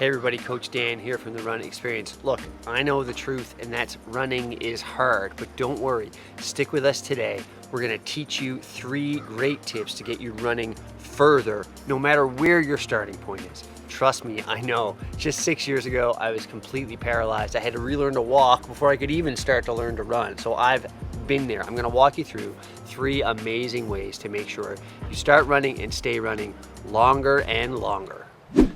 Hey everybody, Coach Dan here from the Run Experience. Look, I know the truth, and that's running is hard, but don't worry. Stick with us today. We're gonna teach you 3 great tips to get you running further, no matter where your starting point is. Trust me, I know. Just 6 years ago, I was completely paralyzed. I had to relearn to walk before I could even start to learn to run. So I've been there. I'm gonna walk you through 3 amazing ways to make sure you start running and stay running longer and longer.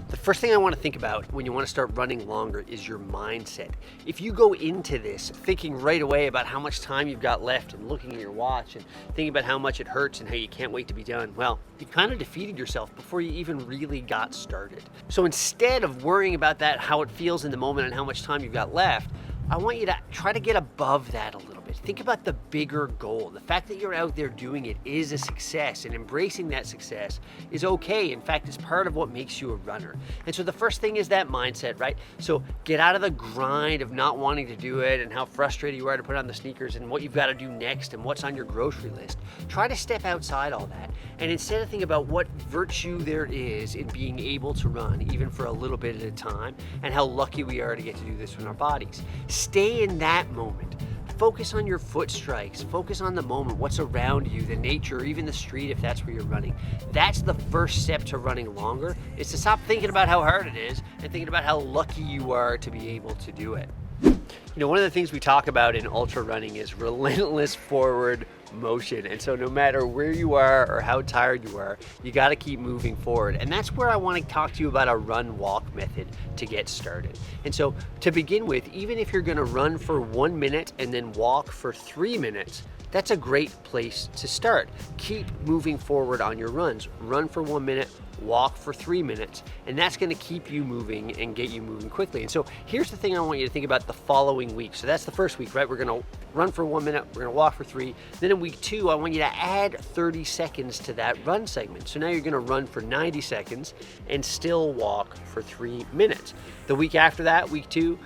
The first thing I want to think about when you want to start running longer is your mindset. If you go into this thinking right away about how much time you've got left and looking at your watch and thinking about how much it hurts and how you can't wait to be done, well, you kind of defeated yourself before you even really got started. So instead of worrying about that, how it feels in the moment and how much time you've got left, I want you to try to get above that a little bit. Think about the bigger goal. The fact that you're out there doing it is a success, and embracing that success is okay. In fact, it's part of what makes you a runner. And so the first thing is that mindset, right? So get out of the grind of not wanting to do it and how frustrated you are to put on the sneakers and what you've got to do next and what's on your grocery list. Try to step outside all that, and instead of thinking about what virtue there is in being able to run, even for a little bit at a time, and how lucky we are to get to do this with our bodies. Stay in that moment. Focus on your foot strikes. Focus on the moment, what's around you, the nature, or even the street if that's where you're running. That's the first step to running longer, is to stop thinking about how hard it is and thinking about how lucky you are to be able to do it. You know, one of the things we talk about in ultra running is relentless forward motion. And so no matter where you are or how tired you are, you got to keep moving forward. And that's where I want to talk to you about a run walk method to get started. And so to begin with, even if you're going to run for 1 minute and then walk for 3 minutes, that's a great place to start. Keep moving forward on your runs. Run for 1 minute, walk for 3 minutes, and that's going to keep you moving and get you moving quickly. And so here's the thing I want you to think about the following week. So that's the first week, right? We're going to run for 1 minute, we're going to walk for 3. Then in week 2, I want you to add 30 seconds to that run segment. So now you're going to run for 90 seconds and still walk for 3 minutes. The week after that, week 3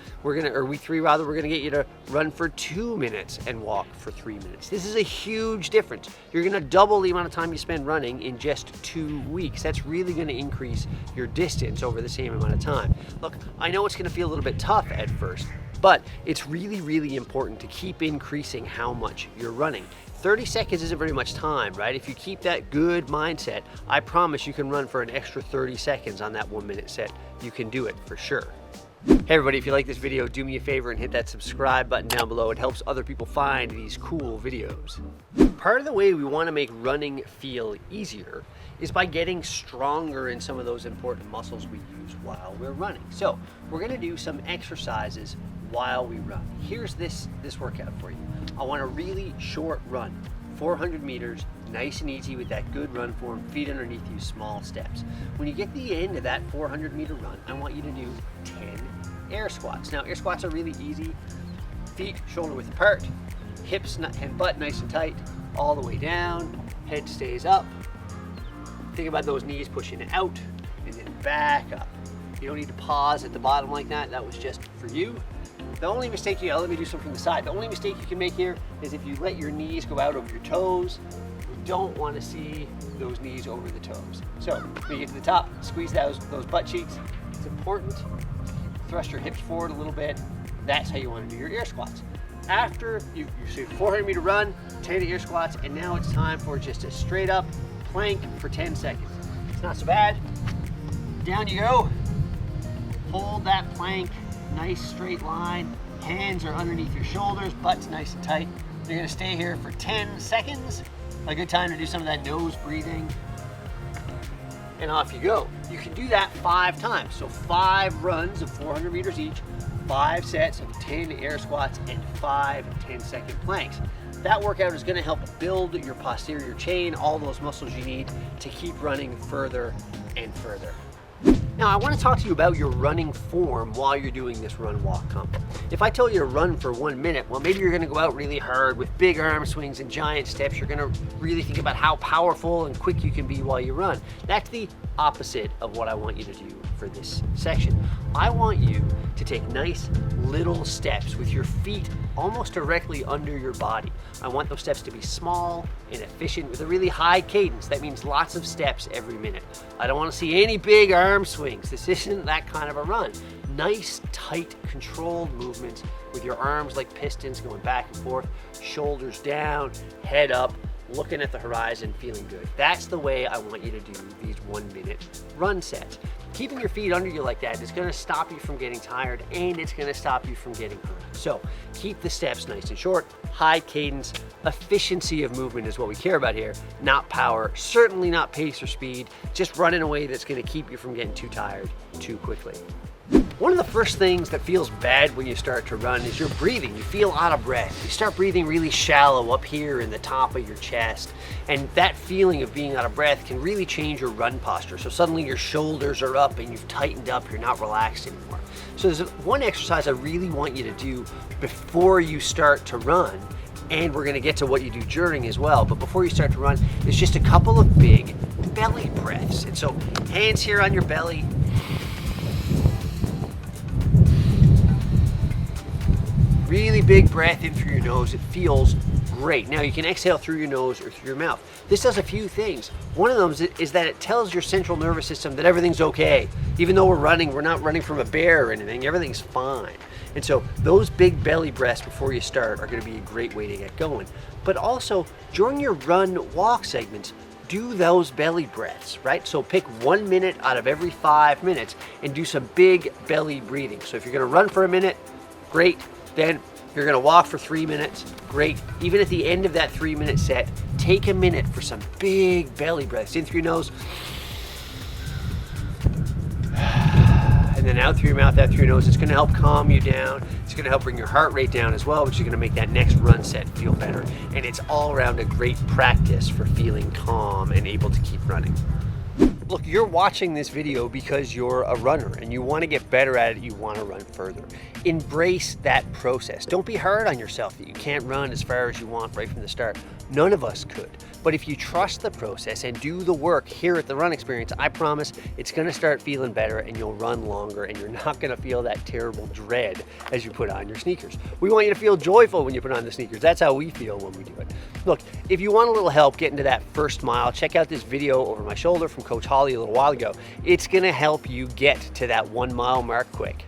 rather, we're going to get you to run for 2 minutes and walk for 3 minutes. This is a huge difference. You're going to double the amount of time you spend running in just 2 weeks. That's really going to increase your distance over the same amount of time. Look, I know it's going to feel a little bit tough at first, but it's really, really important to keep increasing how much you're running. 30 seconds isn't very much time, right? If you keep that good mindset, I promise you can run for an extra 30 seconds on that 1 minute set. You can do it for sure. Hey everybody, if you like this video, do me a favor and hit that subscribe button down below. It helps other people find these cool videos. Part of the way we want to make running feel easier is by getting stronger in some of those important muscles we use while we're running. So we're going to do some exercises while we run. Here's this workout for you. I want a really short run, 400 meters, nice and easy with that good run form, feet underneath you, small steps. When you get to the end of that 400 meter run, I want you to do 10 air squats. Now, air squats are really easy. Feet shoulder width apart, hips and butt nice and tight, all the way down, head stays up. Think about those knees pushing out and then back up. You don't need to pause at the bottom like that. That was just for you. The only mistake let me do something from the side. The only mistake you can make here is if you let your knees go out over your toes. You don't want to see those knees over the toes. So when you get to the top, squeeze those butt cheeks. It's important to thrust your hips forward a little bit. That's how you want to do your air squats. After you see 400 meter run, 10 air squats, and now it's time for just a straight up plank for 10 seconds. It's not so bad. Down you go. Hold that plank, nice straight line. Hands are underneath your shoulders, butt's nice and tight. You're gonna stay here for 10 seconds. A good time to do some of that nose breathing. And off you go. You can do that 5 times. So 5 runs of 400 meters each, 5 sets of 10 air squats, and 5 10-second planks. That workout is gonna help build your posterior chain, all those muscles you need to keep running further and further. Now, I want to talk to you about your running form while you're doing this run walk combo. If I tell you to run for 1 minute, well, maybe you're going to go out really hard with big arm swings and giant steps. You're going to really think about how powerful and quick you can be while you run. That's the opposite of what I want you to do for this section. I want you to take nice little steps with your feet almost directly under your body. I want those steps to be small and efficient with a really high cadence. That means lots of steps every minute. I don't want to see any big arm swings. This isn't that kind of a run. Nice, tight, controlled movements with your arms like pistons going back and forth, shoulders down, head up, looking at the horizon, feeling good. That's the way I want you to do these 1 minute run sets. Keeping your feet under you like that is gonna stop you from getting tired, and it's gonna stop you from getting hurt. So keep the steps nice and short, high cadence. Efficiency of movement is what we care about here, not power, certainly not pace or speed, just run in a way that's gonna keep you from getting too tired too quickly. One of the first things that feels bad when you start to run is your breathing. You feel out of breath. You start breathing really shallow up here in the top of your chest. And that feeling of being out of breath can really change your run posture. So suddenly your shoulders are up and you've tightened up, you're not relaxed anymore. So there's one exercise I really want you to do before you start to run, and we're gonna get to what you do during as well. But before you start to run, is just a couple of big belly breaths. And so hands here on your belly, really big breath in through your nose. It feels great. Now you can exhale through your nose or through your mouth. This does a few things. One of them is that it tells your central nervous system that everything's okay. Even though we're not running from a bear or anything, everything's fine. And so those big belly breaths before you start are gonna be a great way to get going. But also during your run walk segments, do those belly breaths, right? So pick 1 minute out of every 5 minutes and do some big belly breathing. So if you're gonna run for a minute, great. Then you're gonna walk for 3 minutes, great. Even at the end of that 3-minute set, take a minute for some big belly breaths. In through your nose, and then out through your mouth, out through your nose. It's gonna help calm you down. It's gonna help bring your heart rate down as well, which is gonna make that next run set feel better. And it's all around a great practice for feeling calm and able to keep running. Look, you're watching this video because you're a runner and you want to get better at it, you want to run further. Embrace that process. Don't be hard on yourself that you can't run as far as you want right from the start. None of us could. But if you trust the process and do the work here at the Run Experience, I promise it's going to start feeling better and you'll run longer and you're not going to feel that terrible dread as you put on your sneakers. We want you to feel joyful when you put on the sneakers. That's how we feel when we do it. Look, if you want a little help getting to that first mile, check out this video over my shoulder from Coach Holly a little while ago. It's going to help you get to that 1 mile mark quick.